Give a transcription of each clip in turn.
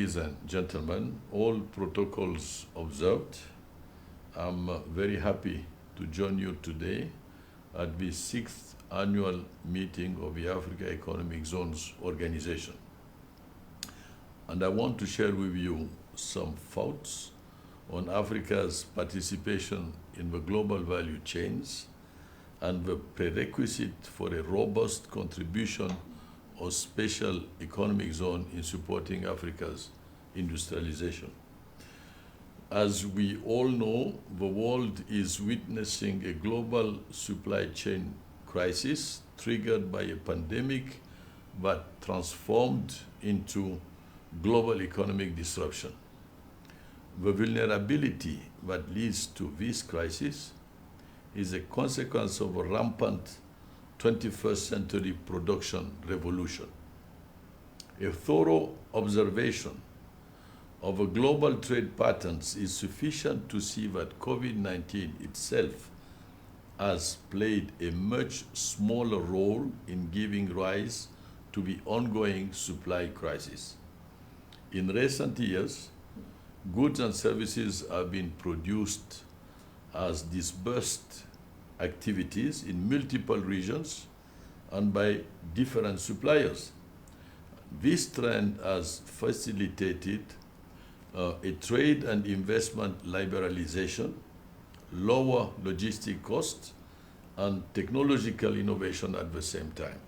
ladies and gentlemen, all protocols observed. I'm very happy to join you today at the 6th annual meeting of the Africa Economic Zones Organization. And I want to share with you some thoughts on Africa's participation in the global value chains and the prerequisite for a robust contribution of special economic zone in supporting Africa's industrialization. As we all know, the world is witnessing a global supply chain crisis triggered by a pandemic that transformed into global economic disruption. The vulnerability that leads to this crisis is a consequence of a rampant 21st century production revolution. A thorough observation of a global trade patterns is sufficient to see that COVID-19 itself has played a much smaller role in giving rise to the ongoing supply crisis. In recent years, goods and services have been produced as dispersed activities in multiple regions and by different suppliers. This trend has facilitated a trade and investment liberalization, lower logistic costs, and technological innovation at the same time.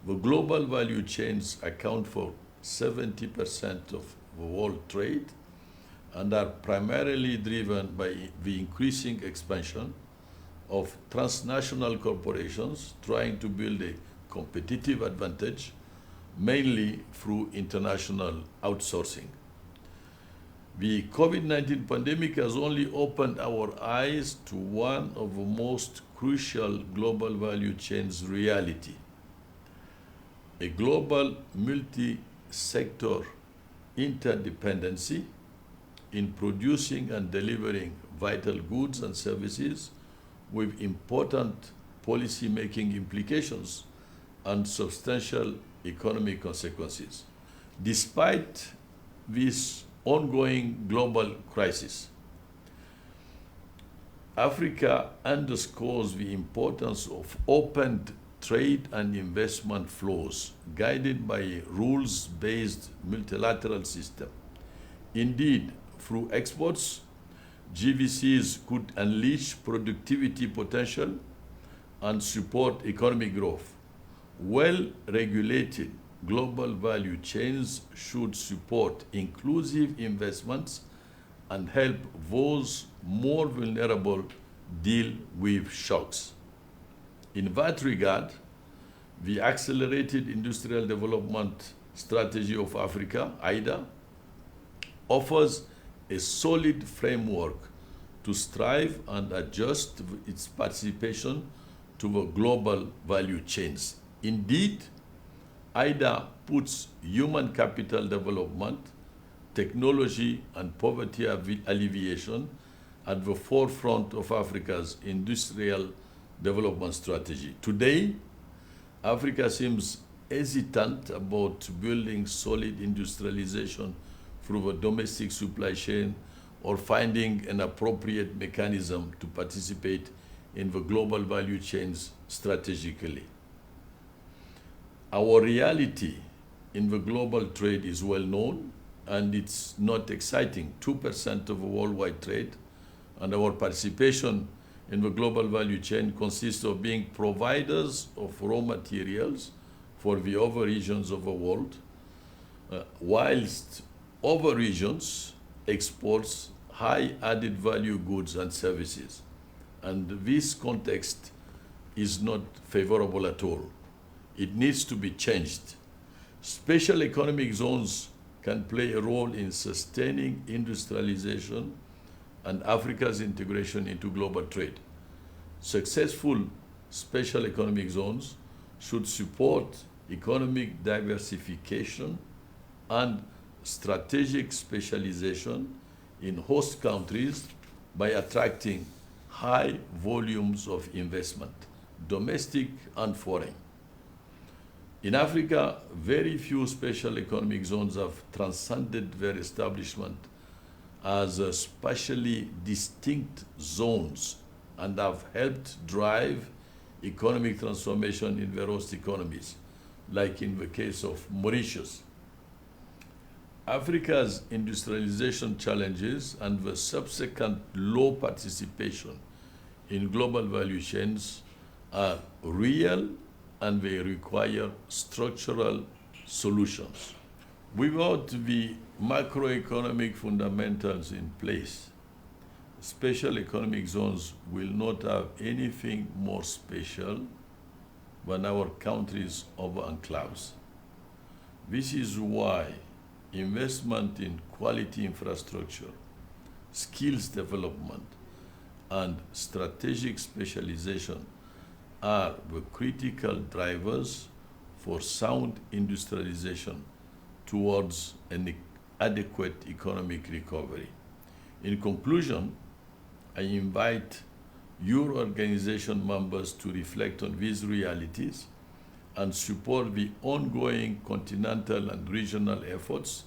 The global value chains account for 70% of the world trade and are primarily driven by the increasing expansion of transnational corporations trying to build a competitive advantage, mainly through international outsourcing. The COVID-19 pandemic has only opened our eyes to one of the most crucial global value chains reality. A global multi-sector interdependency in producing and delivering vital goods and services with important policy-making implications and substantial economic consequences. Despite this ongoing global crisis, Africa underscores the importance of open trade and investment flows guided by a rules-based multilateral system. Indeed, through exports, GVCs could unleash productivity potential and support economic growth. Well-regulated global value chains should support inclusive investments and help those more vulnerable deal with shocks. In that regard, the Accelerated Industrial Development Strategy of Africa, AIDA, offers a solid framework to strive and adjust its participation to the global value chains. Indeed, AIDA puts human capital development, technology, and poverty alleviation at the forefront of Africa's industrial development strategy. Today, Africa seems hesitant about building solid industrialization through the domestic supply chain or finding an appropriate mechanism to participate in the global value chains strategically. Our reality in the global trade is well known, and it's not exciting. 2% of the worldwide trade, and our participation in the global value chain consists of being providers of raw materials for the other regions of the world, whilst other regions exports high added value goods and services. And this context is not favorable at all. It needs to be changed. Special economic zones can play a role in sustaining industrialization and Africa's integration into global trade. Successful special economic zones should support economic diversification and strategic specialization in host countries by attracting high volumes of investment, domestic and foreign. In Africa, very few special economic zones have transcended their establishment as spatially distinct zones and have helped drive economic transformation in their host economies, like in the case of Mauritius. Africa's industrialization challenges and the subsequent low participation in global value chains are real and they require structural solutions. Without the macroeconomic fundamentals in place, special economic zones will not have anything more special than our countries of enclaves. This is why investment in quality infrastructure, skills development, and strategic specialization are the critical drivers for sound industrialization towards an adequate economic recovery. In conclusion, I invite your organization members to reflect on these realities and support the ongoing continental and regional efforts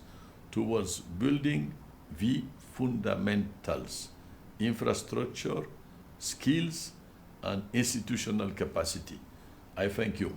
towards building the fundamentals, infrastructure, skills, and institutional capacity. I thank you.